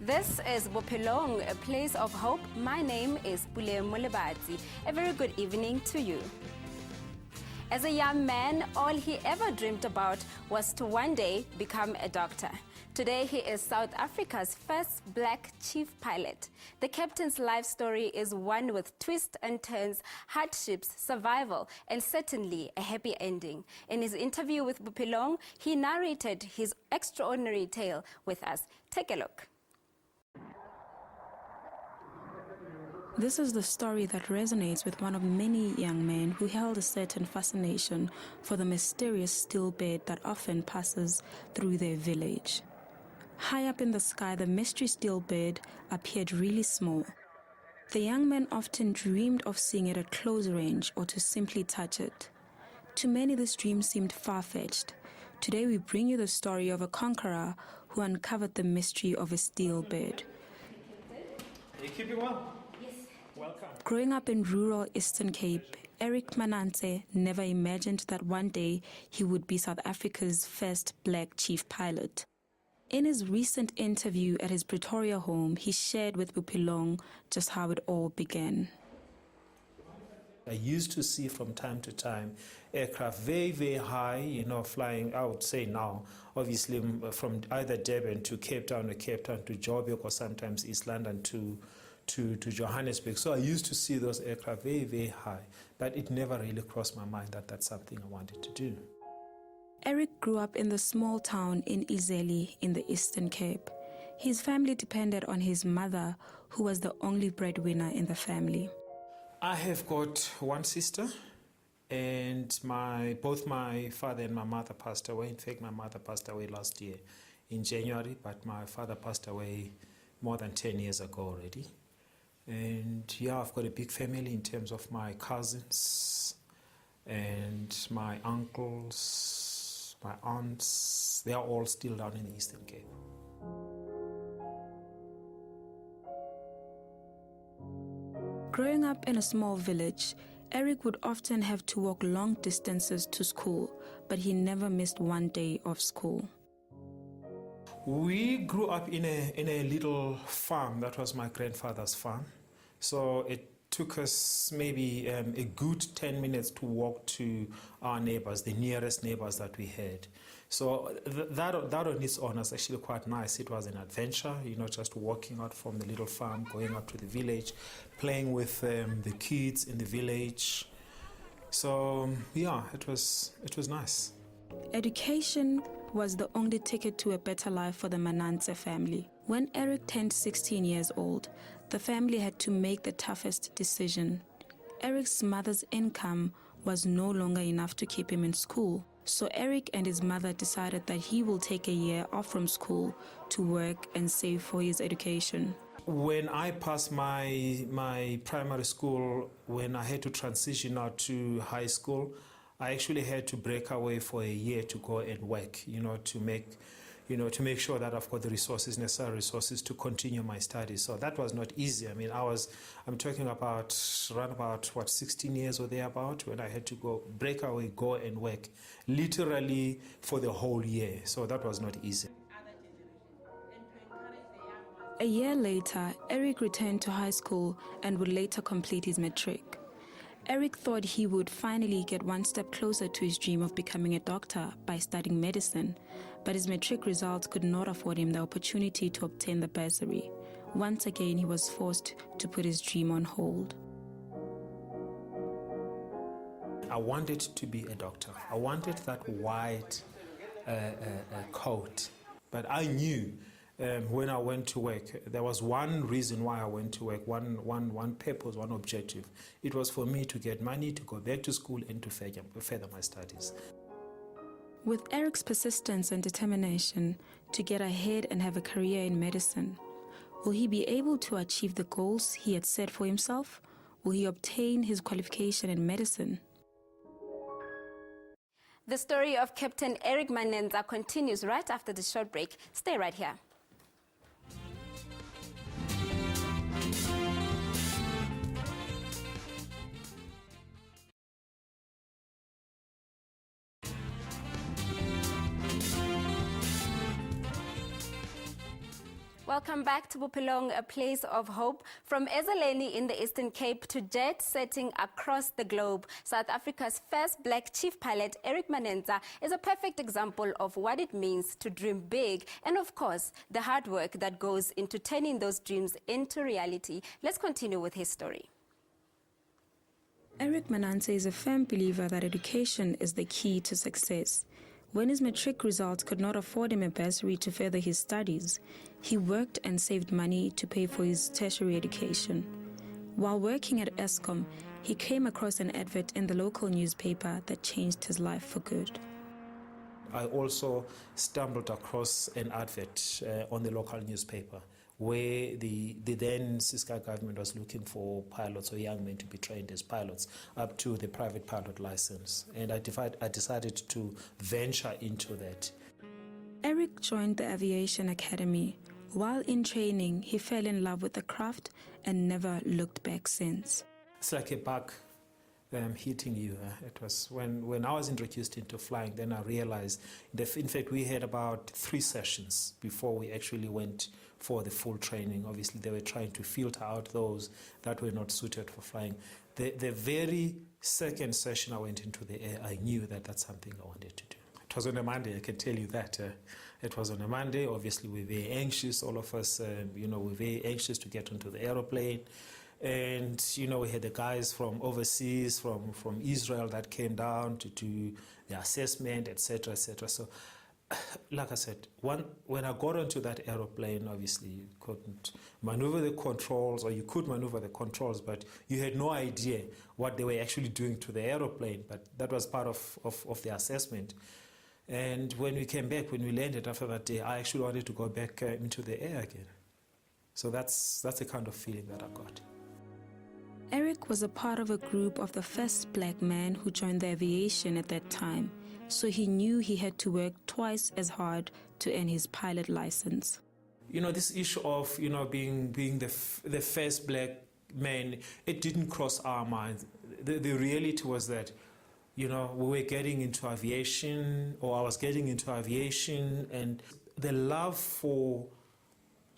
This is Bophelong, a place of hope. My name is Pule Molebatsi. A very good evening to you. As a young man, all he ever dreamed about was to one day become a doctor. Today, he is South Africa's first black chief pilot. The captain's life story is one with twists and turns, hardships, survival, and certainly a happy ending. In his interview with Bophelong, he narrated his extraordinary tale with us. Take a look. This is the story that resonates with one of many young men who held a certain fascination for the mysterious steel bed that often passes through their village. High up in the sky, the mystery steel bed appeared really small. The young man often dreamed of seeing it at close range or to simply touch it. To many, this dream seemed far-fetched. Today, we bring you the story of a conqueror who uncovered the mystery of a steel bed. Are you keeping well? Welcome. Growing up in rural Eastern Cape, Eric Manentsa never imagined that one day he would be South Africa's first black chief pilot. In his recent interview at his Pretoria home, he shared with Bophelong just how it all began. I used to see from time to time aircraft very, very high, flying, I would say now, obviously from either Durban to Cape Town or Cape Town to Joburg or sometimes East London to Johannesburg. So I used to see those aircraft very, very high, but it never really crossed my mind that that's something I wanted to do. Eric grew up in the small town in Izeli in the Eastern Cape. His family depended on his mother, who was the only breadwinner in the family. I have got one sister, and both my father and my mother passed away. In fact, my mother passed away last year in January, but my father passed away more than 10 years ago already. And yeah, I've got a big family in terms of my cousins and my uncles, my aunts. They are all still down in the Eastern Cape. Growing up in a small village, Eric would often have to walk long distances to school, but he never missed one day of school. We grew up in a little farm. That was my grandfather's farm. So it took us maybe a good 10 minutes to walk to our neighbors, the nearest neighbors that we had. So that on its own was actually quite nice. It was an adventure, just walking out from the little farm, going up to the village, playing with the kids in the village. So yeah, it was nice. Education was the only ticket to a better life for the Manentsa family. When Eric turned 16 years old, the family had to make the toughest decision. Eric's mother's income was no longer enough to keep him in school, so Eric and his mother decided that he will take a year off from school to work and save for his education. When I passed my primary school, when I had to transition out to high school, I actually had to break away for a year to go and work, to make sure that I've got the necessary resources to continue my studies. So that was not easy. I mean, I'm talking about around about 16 years or thereabout when I had to break away, go and work, literally for the whole year. So that was not easy. A year later, Eric returned to high school and would later complete his matric. Eric thought he would finally get one step closer to his dream of becoming a doctor by studying medicine, but his matric results could not afford him the opportunity to obtain the bursary. Once again, he was forced to put his dream on hold. I wanted to be a doctor. I wanted that white coat, but I knew when I went to work, there was one reason why I went to work, one purpose, one objective. It was for me to get money, to go back to school and to further my studies. With Eric's persistence and determination to get ahead and have a career in medicine, will he be able to achieve the goals he had set for himself? Will he obtain his qualification in medicine? The story of Captain Eric Manentsa continues right after the short break. Stay right here. Welcome back to Bophelong, a place of hope. From Ezaleni in the Eastern Cape to jet setting across the globe, South Africa's first black chief pilot, Eric Manentsa, is a perfect example of what it means to dream big and, of course, the hard work that goes into turning those dreams into reality. Let's continue with his story. Eric Manentsa is a firm believer that education is the key to success. When his matric results could not afford him a bursary to further his studies, he worked and saved money to pay for his tertiary education. While working at Eskom, he came across an advert in the local newspaper that changed his life for good. I also stumbled across an advert on the local newspaper where the then Ciskei government was looking for pilots or young men to be trained as pilots up to the private pilot license. And I decided to venture into that. Eric joined the Aviation Academy. While in training, he fell in love with the craft and never looked back since. It's like a bug hitting you. It was when I was introduced into flying, then I realized that in fact we had about 3 sessions before we actually went for the full training. Obviously they were trying to filter out those that were not suited for flying. The very second session I went into the air, I knew that that's something I wanted to do. It was on a Monday, I can tell you that. It was on a Monday. Obviously we were very anxious, all of us, we were very anxious to get onto the aeroplane. And, we had the guys from overseas, from Israel that came down to do the assessment, etc., etc. So, like I said, when I got onto that aeroplane, obviously you couldn't maneuver the controls, or you could maneuver the controls, but you had no idea what they were actually doing to the aeroplane. But that was part of the assessment. And when we came back, when we landed after that day, I actually wanted to go back into the air again. So that's the kind of feeling that I got. Eric was a part of a group of the first black man who joined the aviation at that time, so he knew he had to work twice as hard to earn his pilot license. This issue of, being the first black man, it didn't cross our minds. The reality was that, we were getting into aviation, or I was getting into aviation, and the love for,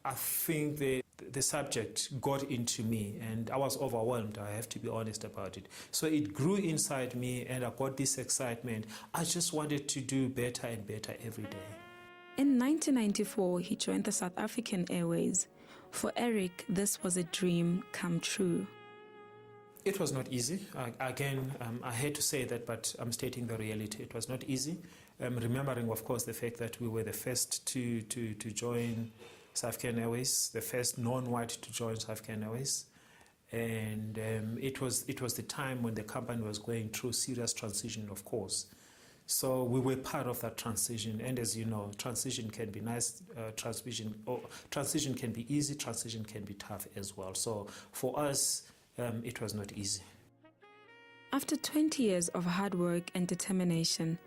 I think, the subject got into me, and I was overwhelmed, I have to be honest about it. So it grew inside me, and I got this excitement. I just wanted to do better and better every day. In 1994, he joined the South African Airways. For Eric, this was a dream come true. It was not easy. I hate to say that, but I'm stating the reality. It was not easy. Remembering, of course, the fact that we were the first to join South African Airways, the first non-white to join South African Airways. And it was the time when the company was going through serious transition, of course. So we were part of that transition. And as you know, transition can be nice, transition can be easy, transition can be tough as well. So for us, it was not easy. After 20 years of hard work and determination,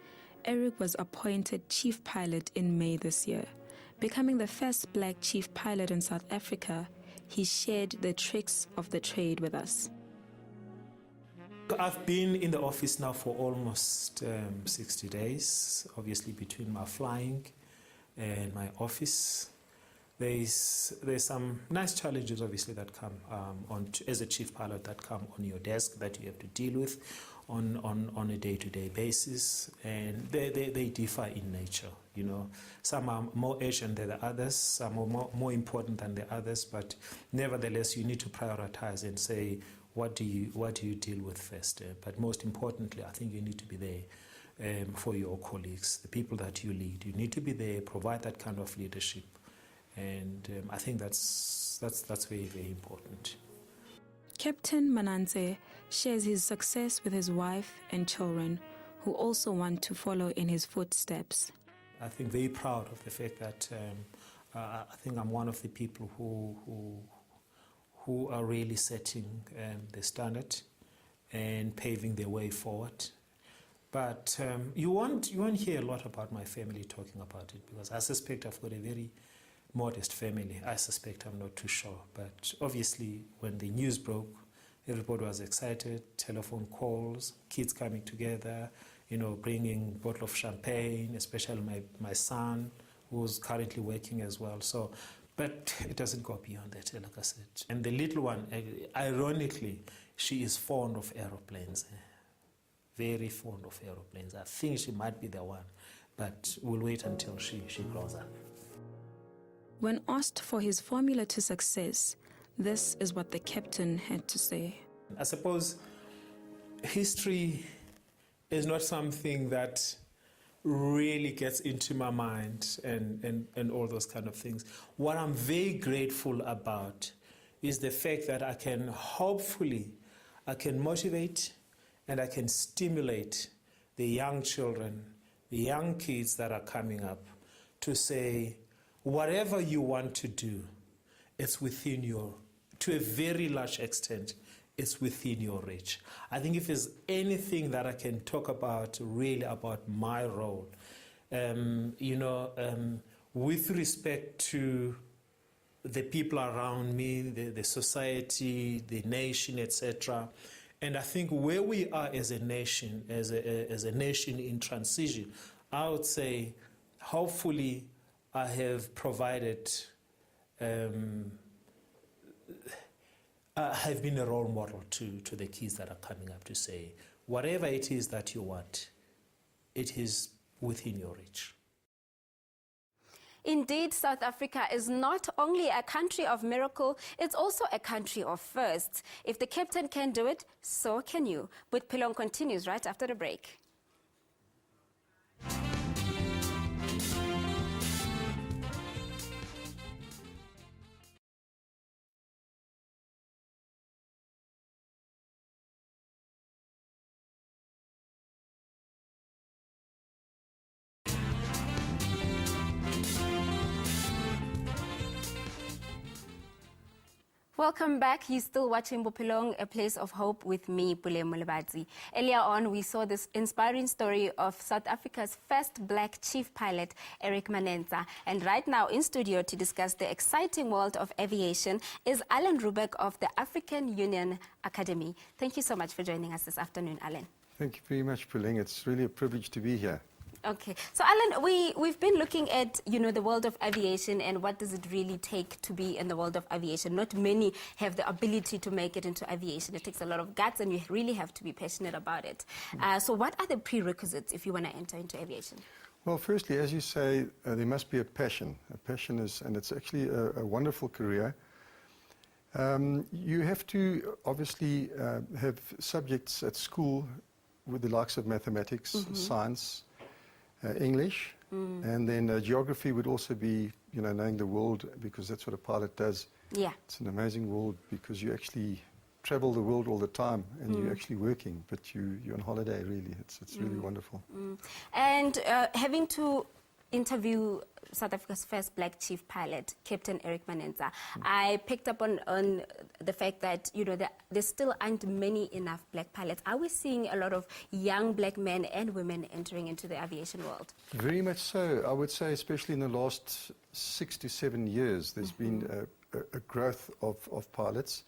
Eric was appointed chief pilot in May this year. Becoming the first black chief pilot in South Africa, he shared the tricks of the trade with us. I've been in the office now for almost 60 days, obviously between my flying and my office. There's some nice challenges, obviously, that come as a chief pilot, that come on your desk that you have to deal with on a day-to-day basis, and they differ in nature. Some are more urgent than the others, some are more important than the others, but nevertheless, you need to prioritize and say, what do you deal with first? But most importantly, I think you need to be there for your colleagues, the people that you lead. You need to be there, provide that kind of leadership. And I think that's very, very important. Captain Manentsa shares his success with his wife and children, who also want to follow in his footsteps. I think very proud of the fact that I think I'm one of the people who are really setting the standard and paving the way forward. But you won't hear a lot about my family talking about it, because I suspect I've got a very modest family. I suspect, I'm not too sure. But obviously, when the news broke, everybody was excited, telephone calls, kids coming together, bringing a bottle of champagne, especially my son, who's currently working as well. So But it doesn't go beyond that, like I said. And the little one, ironically, she is fond of aeroplanes. Very fond of aeroplanes. I think she might be the one, but we'll wait until she grows up. When asked for his formula to success, this is what the captain had to say. I suppose history is not something that really gets into my mind and all those kind of things. What I'm very grateful about is the fact that I can motivate and I can stimulate the young children, the young kids that are coming up to say, whatever you want to do, it's within to a very large extent, it's within your reach. I think if there's anything that I can talk about, really about my role, with respect to the people around me, the society, the nation, etc. And I think where we are as a nation, as a nation in transition, I would say, hopefully, I have provided. I have been a role model to the kids that are coming up to say, whatever it is that you want, it is within your reach. Indeed, South Africa is not only a country of miracle, it's also a country of firsts. If the captain can do it, so can you. Bophelong continues right after the break. Welcome back. You're still watching Bophelong, A Place of Hope with me, Pule Molebati. Earlier on, we saw this inspiring story of South Africa's first black chief pilot, Eric Manentsa. And right now in studio to discuss the exciting world of aviation is Alan Rubek of the African Union Academy. Thank you so much for joining us this afternoon, Alan. Thank you very much, Puleng. It's really a privilege to be here. Okay. So, Alan, we've been looking at, the world of aviation and what does it really take to be in the world of aviation. Not many have the ability to make it into aviation. It takes a lot of guts and you really have to be passionate about it. So what are the prerequisites if you want to enter into aviation? Well, firstly, as you say, there must be a passion. A passion is, and it's actually a wonderful career. You have to obviously have subjects at school with the likes of mathematics, science, English, and then geography would also be, knowing the world, because that's what a pilot does. Yeah. It's an amazing world because you actually travel the world all the time and you're actually working, but you're on holiday, really. It's really wonderful. And having to interview South Africa's first black chief pilot, Captain Eric Manentsa, I picked up on the fact that, there still aren't many enough black pilots. Are we seeing a lot of young black men and women entering into the aviation world? Very much so. I would say especially in the last 6 to 7 years, there's been a growth of pilots.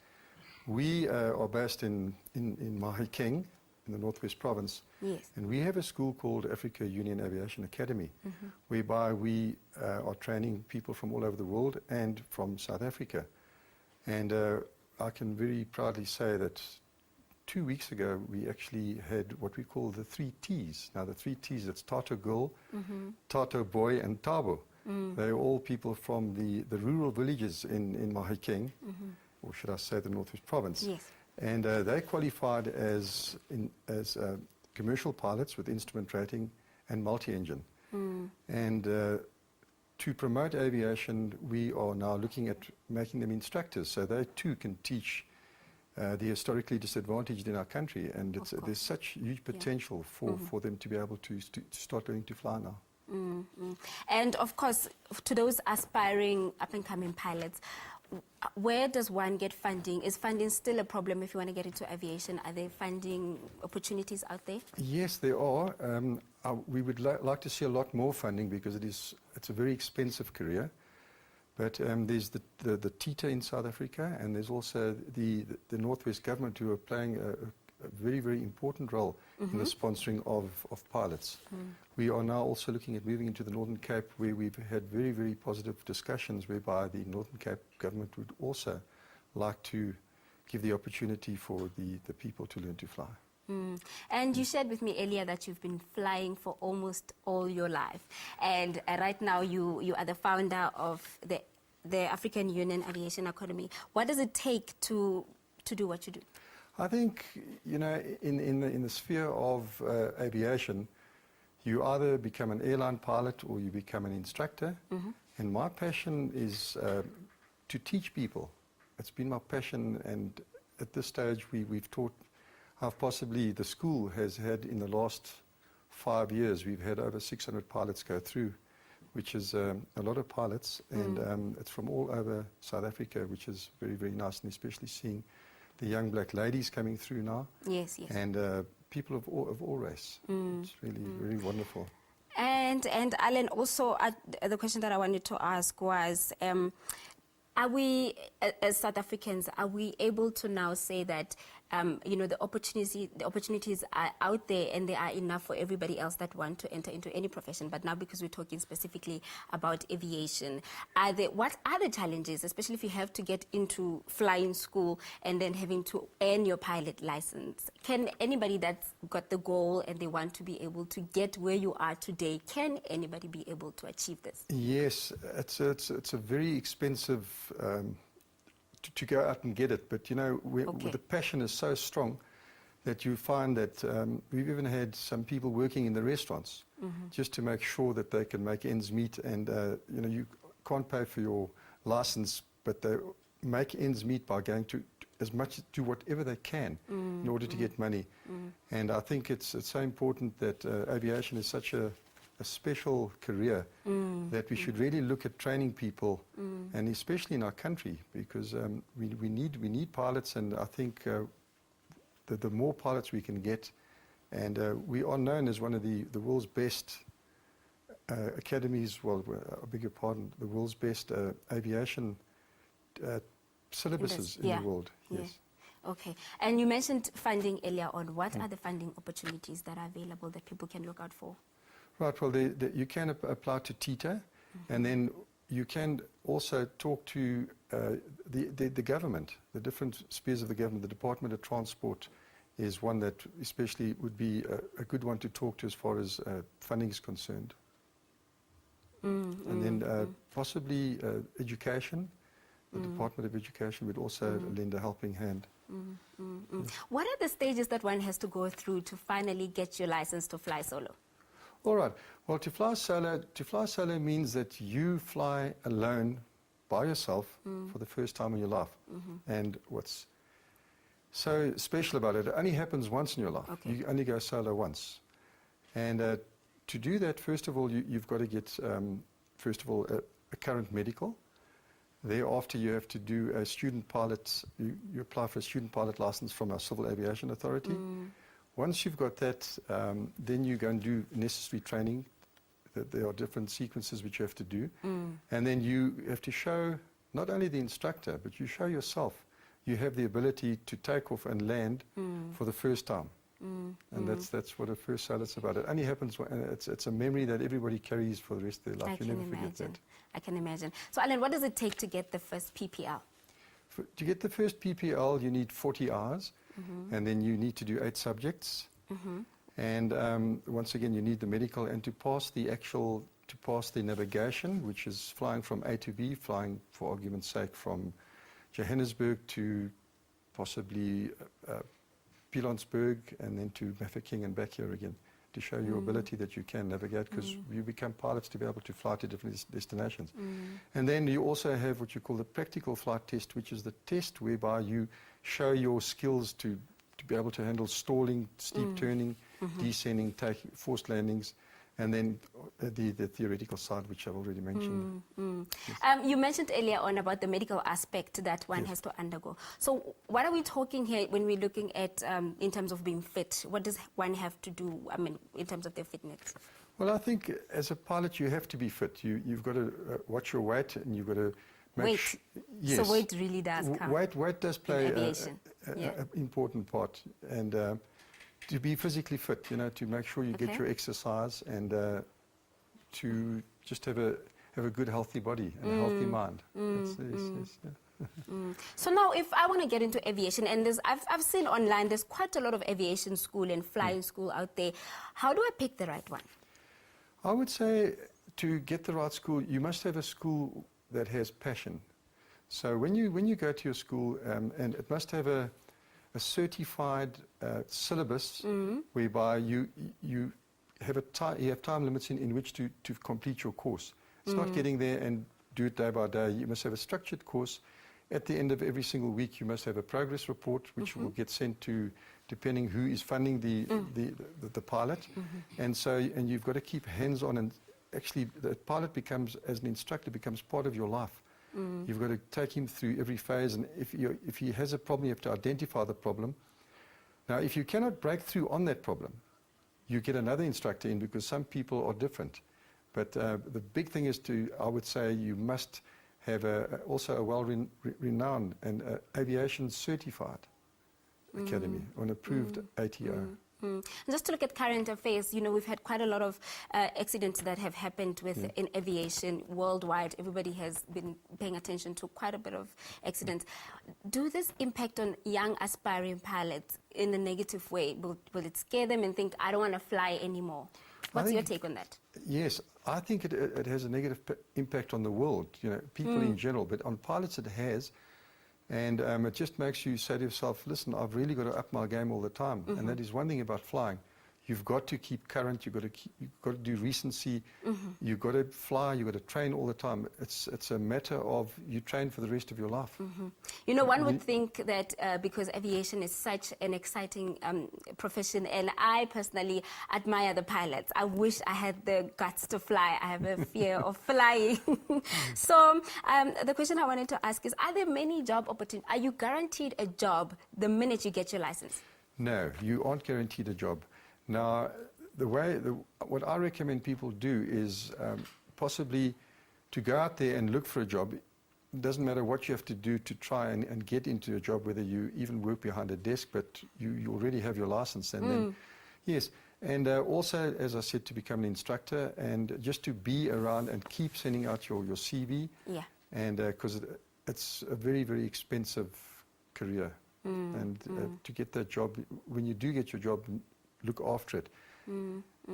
We are based in Mahikeng, in the Northwest Province. Yes. And we have a school called Africa Union Aviation Academy, whereby we are training people from all over the world and from South Africa. And I can very proudly say that 2 weeks ago, we actually had what we call the 3 Ts. Now, the 3 Ts, it's Tato Girl, Tato Boy, and Tabo. They're all people from the rural villages in Mahikeng, or should I say the Northwest Province. Yes. And they qualified as commercial pilots with instrument rating and multi-engine. And to promote aviation, we are now looking at making them instructors, so they too can teach the historically disadvantaged in our country. And there's such huge potential for them to be able to start learning to fly now. And of course, to those aspiring up-and-coming pilots, where does one get funding? Is funding still a problem if you want to get into aviation? Are there funding opportunities out there? Yes, there are. We would like to see a lot more funding because it's a very expensive career. But there's the TITA in South Africa, and there's also the Northwest government who are playing very, very important role in the sponsoring of pilots. We are now also looking at moving into the Northern Cape, where we've had very, very positive discussions whereby the Northern Cape government would also like to give the opportunity for the people to learn to fly. And you shared with me earlier that you've been flying for almost all your life. And right now you are the founder of the African Union Aviation Academy. What does it take to do what you do? I think, you know, in the sphere of aviation, you either become an airline pilot or you become an instructor. And my passion is to teach people. It's been my passion, and at this stage we've taught how possibly the school has had in the last 5 years, we've had over 600 pilots go through, which is a lot of pilots, and it's from all over South Africa, which is very, very nice, and especially seeing the young black ladies coming through now. Yes, yes. And people of all race. It's really, really wonderful. And Alan, also the question that I wanted to ask was, are we, as South Africans, are we able to now say that, you know, the opportunities are out there and they are enough for everybody else that want to enter into any profession? But now, because we're talking specifically about aviation, what are the challenges, especially if you have to get into flying school and then having to earn your pilot license? Can anybody that's got the goal and they want to be able to get where you are today, can anybody be able to achieve this? Yes, it's a very expensive to go out and get it, but you know, the passion is so strong that you find that we've even had some people working in the restaurants just to make sure that they can make ends meet, and you know, you can't pay for your license, but they make ends meet by going to as much, do whatever they can in order to get money. And I think it's so important that aviation is such a special career that we should really look at training people, and especially in our country, because we need pilots, and I think the more pilots we can get, and we are known as one of the world's best academies, well, I beg your pardon, the world's best aviation syllabuses in the world. Yes. Okay. And you mentioned funding earlier on. What are the funding opportunities that are available that people can look out for? Right, well, you can apply to TITA, and then you can also talk to the government, the different spheres of the government. The Department of Transport is one that especially would be a good one to talk to as far as funding is concerned. And then possibly education. The Department of Education would also lend a helping hand. What are the stages that one has to go through to finally get your license to fly solo? All right. Well, to fly solo means that you fly alone by yourself for the first time in your life. And what's so special about it, it only happens once in your life. Okay. You only go solo once. And to do that, first of all, you've got to get, first of all, a current medical. Thereafter, you have to do a student pilot, you apply for a student pilot license from our Civil Aviation Authority. Once you've got that, then you go and do necessary training. There are different sequences which you have to do. And then you have to show not only the instructor, but you show yourself you have the ability to take off and land for the first time. And that's what a first solo's about. It only happens, it's a memory that everybody carries for the rest of their life. You never forget that. I can imagine. So, Alan, what does it take to get the first PPL? To get the first PPL, you need 40 hours. And then you need to do 8 subjects. And once again, you need the medical, and to pass the navigation, which is flying from A to B, flying, for argument's sake, from Johannesburg to possibly Pilanesberg, and then to Bophelong and back here again, to show your ability that you can navigate, because you become pilots to be able to fly to different destinations. And then you also have what you call the practical flight test, which is the test whereby you show your skills to be able to handle stalling, steep turning, descending, taking forced landings, and then the theoretical side, which I've already mentioned. Yes. You mentioned earlier on about the medical aspect that one has to undergo. So what are we talking here when we're looking at, in terms of being fit? What does one have to do, I mean, in terms of their fitness? Well, I think as a pilot, you have to be fit. You've got to watch your weight, and you've got to make weight. Yes. So weight really does count. Weight does play an important part. And to be physically fit, you know, to make sure you get your exercise and to just have a good, healthy body and a healthy mind. So now, if I want to get into aviation, and I've seen online, there's quite a lot of aviation school and flying school out there. How do I pick the right one? I would say to get the right school, you must have a school that has passion. So when you go to your school, and it must have a certified syllabus whereby you have time limits in which to complete your course. It's not getting there and do it day by day. You must have a structured course. At the end of every single week, you must have a progress report, which will get sent to, depending who is funding the pilot. And you've got to keep hands on, and actually the pilot becomes, as an instructor, becomes part of your life. You've got to take him through every phase, and if he has a problem, you have to identify the problem. Now, if you cannot break through on that problem, you get another instructor in, because some people are different. But the big thing is I would say, you must have also a well-renowned and aviation certified academy, or an approved ATO. Just to look at current affairs, you know, we've had quite a lot of accidents that have happened in aviation worldwide. Everybody has been paying attention to quite a bit of accidents. Do this impact on young aspiring pilots in a negative way? Will it scare them and think, I don't want to fly anymore? What's your take on that? Yes, I think it has a negative impact on the world, you know, people in general, but on pilots it has. And it just makes you say to yourself, listen, I've really got to up my game all the time. And that is one thing about flying. You've got to keep current, you've got to do recency, you've got to fly, you've got to train all the time. It's a matter of you train for the rest of your life. You know, one would think that because aviation is such an exciting profession, and I personally admire the pilots. I wish I had the guts to fly. I have a fear of flying. So the question I wanted to ask is, are there many job opportunities? Are you guaranteed a job the minute you get your license? No, you aren't guaranteed a job. Now, what I recommend people do is possibly to go out there and look for a job. It doesn't matter what you have to do to try and get into a job, whether you even work behind a desk, but you already have your license. And then, yes, and also, as I said, to become an instructor, and just to be around and keep sending out your CV. Yeah. And because it's a very, very expensive career. And to get that job, when you do get your job, look after it.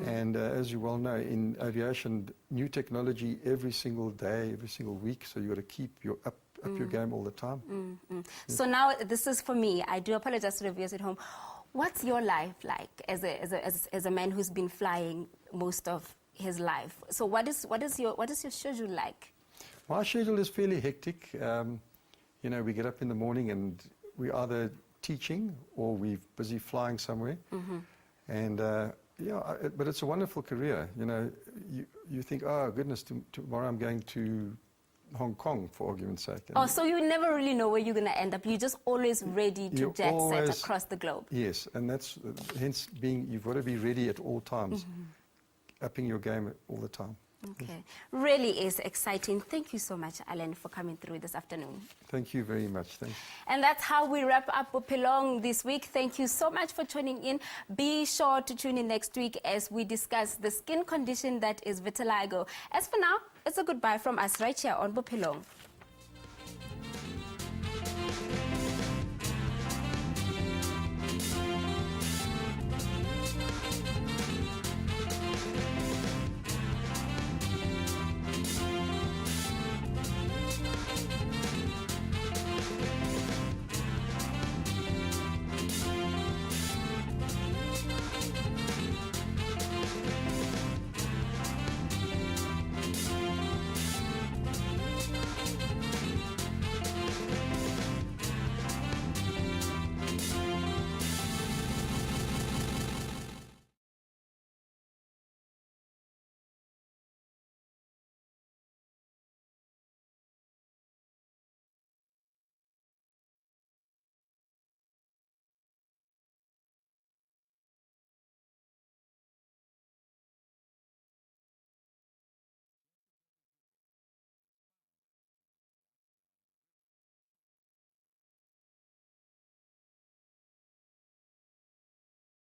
And as you well know, in aviation, new technology every single day, every single week, so you've got to keep up your game all the time. So now, this is for me. I do apologize to the viewers at home. What's your life like as a man who's been flying most of his life? So what is your schedule like? My schedule is fairly hectic. You know, we get up in the morning and we're either teaching or we're busy flying somewhere. And but it's a wonderful career. You know, you think, oh goodness, tomorrow I'm going to Hong Kong, for argument's sake. Oh, so you never really know where you're going to end up. You're just always ready to jet set across the globe. Yes, and that's hence you've got to be ready at all times, upping your game all the time. Okay, really is exciting. Thank you so much, Alan, for coming through this afternoon. Thank you very much. Thanks. And that's how we wrap up Bophelong this week. Thank you so much for tuning in. Be sure to tune in next week as we discuss the skin condition that is vitiligo. As for now, it's a goodbye from us right here on Bophelong.